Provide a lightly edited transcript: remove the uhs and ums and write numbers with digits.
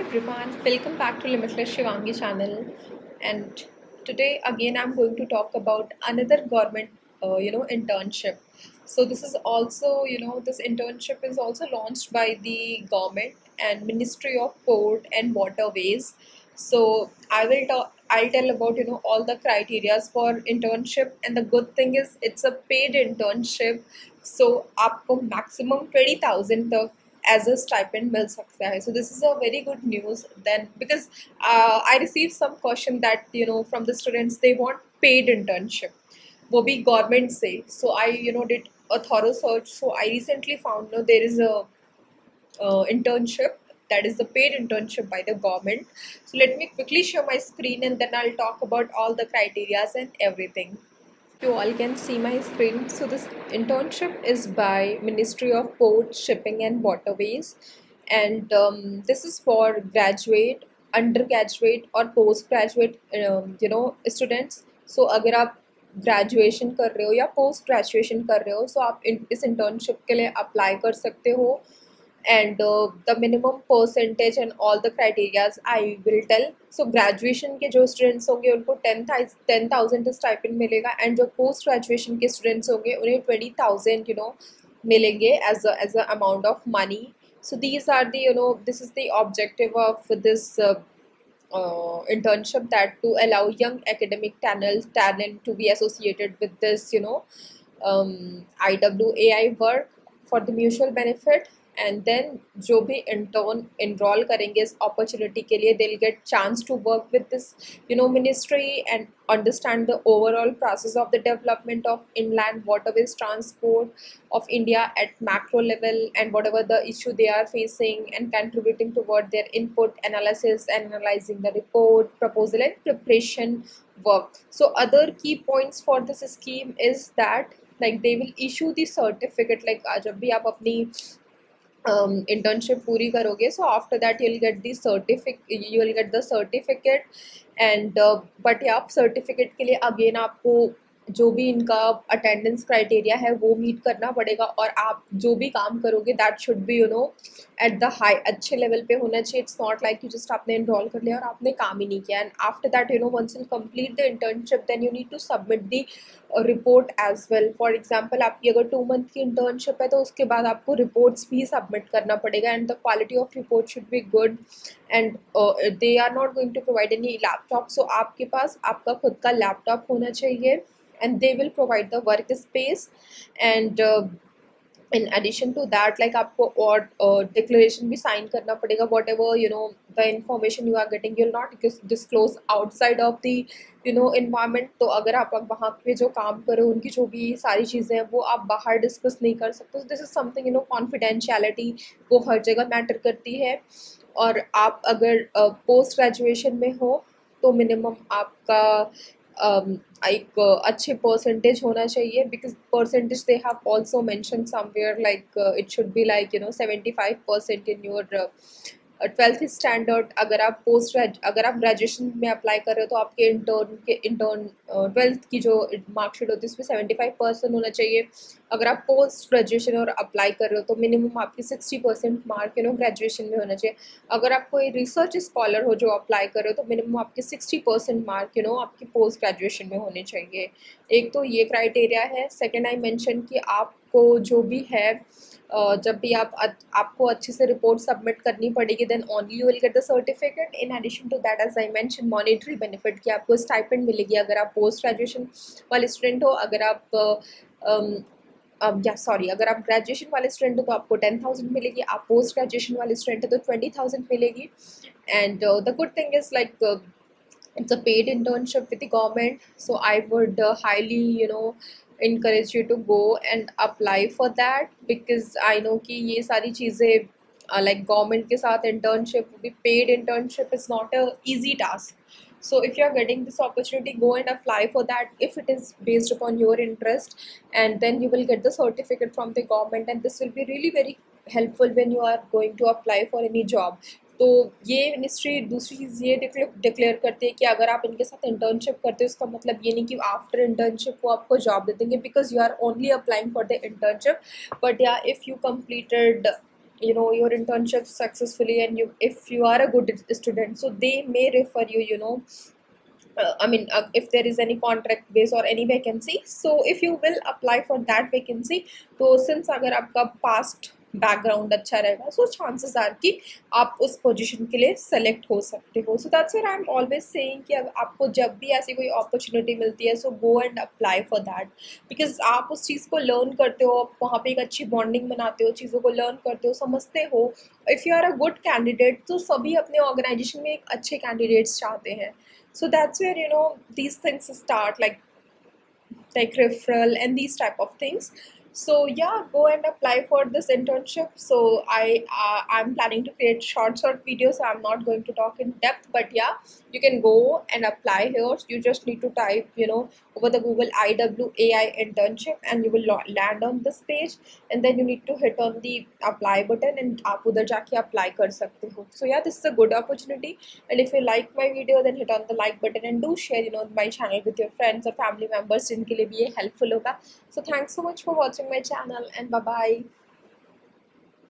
everyone, welcome back to Limitless Shivangi channel. And today again I'm going to talk about another government internship. So this is also, this internship is also launched by the government and Ministry of Port and Waterways. So I'll tell about all the criterias for internship, and the good thing is it's a paid internship. So आपको maximum 20,000 तक as a stipend मिल सकता है. So this is a very good news then, because I received some question that from the students they want paid internship, वो भी government से. So I did a thorough search. So I recently found there is a internship that is the paid internship by the government. So let me quickly share my screen and then I'll talk about all the criterias and everything. You all can see my screen. So this internship is by Ministry of Port, Shipping and Waterways, and this is for graduate, undergraduate और postgraduate students. So अगर आप graduation कर रहे हो या post graduation कर रहे हो, so आप इस इंटर्नशिप के लिए अप्लाई कर सकते हो. And the minimum percentage and all the criterias I will tell. So graduation के जो students होंगे उनको 10,000 stipend मिलेगा, and जो post graduation के students होंगे उन्हें 20,000 मिलेंगे as a amount of money. So these are the this is the objective of this internship, that to allow young academic talent to be associated with this IWAI work for the mutual benefit. And then जो भी intern enroll करेंगे इस opportunity के लिए, they'll get chance to work with this ministry and understand the overall process of the development of inland waterways transport of India at macro level, and whatever the issue they are facing, and contributing toward their input analysis and analyzing the report proposal and preparation work. So other key points for this scheme is that like they will issue the certificate, like जब भी आप अपनी internship पूरी करोगे, so after that you'll get the certificate. And but आप certificate के लिए again आपको जो भी इनका अटेंडेंस क्राइटेरिया है वो मीट करना पड़ेगा, और आप जो भी काम करोगे that should be at the high अच्छे लेवल पे होना चाहिए. It's not like you just आपने इनरोल कर लिया और आपने काम ही नहीं किया. And after that once you complete the internship then you need to submit the report as well. For example आपकी अगर 2 मंथ की इंटर्नशिप है तो उसके बाद आपको रिपोर्ट्स भी सबमिट करना पड़ेगा, and the quality of report should be good. And they are not going to provide any laptop, so आपके पास आपका खुद का लैपटॉप होना चाहिए, and they will provide the workspace. And in addition to that, like आपको और declaration भी sign करना पड़ेगा. whatever the information you are getting, you'll not disclose outside of the environment. तो अगर आप वहाँ पे जो काम करो उनकी जो भी सारी चीज़ें हैं वो आप बाहर डिस्कस नहीं कर सकते. so this is something confidentiality वो हर जगह मैटर करती है. और आप अगर पोस्ट ग्रेजुएशन में हो तो मिनिमम आपका एक अच्छे परसेंटेज होना चाहिए, because percentage they have also mention somewhere like it should be like 75% in your 12th standard. अगर आप ग्रेजुएशन में अप्लाई कर रहे हो तो आपके इंटर्न 12th की जो मार्कशीट होती है उसमें 75% होना चाहिए. अगर आप पोस्ट ग्रेजुएशन और अप्लाई कर रहे हो तो मिनिमम आपकी 60% मार्क ग्रेजुएशन में होना चाहिए. अगर आप कोई रिसर्च स्कॉलर हो जो अप्लाई कर रहे हो तो मिनिमम आपके 60% मार्क आपकी पोस्ट ग्रेजुएशन में होने चाहिए. एक तो ये क्राइटेरिया है. सेकेंड आई मेंशन कि आपको जो भी है जब भी आपको अच्छे से रिपोर्ट सबमिट करनी पड़ेगी, then only you will get the certificate. In addition to that as I mention monetary benefit कि आपको स्टाइपेंड मिलेगी अगर आप पोस्ट ग्रेजुएशन वाले स्टूडेंट हो. अगर आप ग्रेजुएशन वाले स्टूडेंट हो तो आपको 10,000 मिलेगी. आप पोस्ट ग्रेजुएशन वाले स्टूडेंट हो तो 20,000 मिलेगी. And the good thing is like it's a paid internship with the government, so I would highly encourage you to go and apply for that, because I know कि ये सारी चीज़ें like government के साथ internship, भी paid internship is not a easy task. So if you are getting this opportunity, go and apply for that if it is based upon your interest, and then you will get the certificate from the government, and this will be really very helpful when you are going to apply for any job. तो ये ministry दूसरी चीज़ ये declare करती है कि अगर आप इनके साथ इंटर्नशिप करते हो इसका मतलब ये नहीं कि आफ्टर इंटर्नशिप वो आपको जॉब दे देंगे, because you are only applying for the internship. But या if you completed your internship successfully, and if you are a good student, so they may refer you, if there is any contract base or any vacancy, so if you will apply for that vacancy, तो since अगर आपका past background अच्छा रहेगा, so chances are कि आप उस position के लिए सेलेक्ट हो सकते हो. So that's what I am always saying कि आपको जब भी ऐसी कोई अपॉर्चुनिटी मिलती है, so go and apply for that, because आप उस चीज़ को लर्न करते हो, आप वहाँ पे एक अच्छी बॉन्डिंग बनाते हो, चीज़ों को लर्न करते हो, समझते हो. If you are a good candidate, तो सभी अपने ऑर्गेनाइजेशन में एक अच्छे कैंडिडेट्स चाहते हैं. So that's where these things start, like referral and these type of things. So yeah, go and apply for this internship. So I'm planning to create short videos, so I'm not going to talk in depth, but yeah, you can go and apply here. You just need to type over the Google IWAI internship, and you will land on this page, and then you need to hit on the apply button, and आप उधर जाके apply कर सकते हो. So yeah, this is a good opportunity, and if you like my video, then hit on the like button and do share my channel with your friends or family members जिनके लिए भी ये helpful होगा. So thanks so much for watching my channel, and bye bye.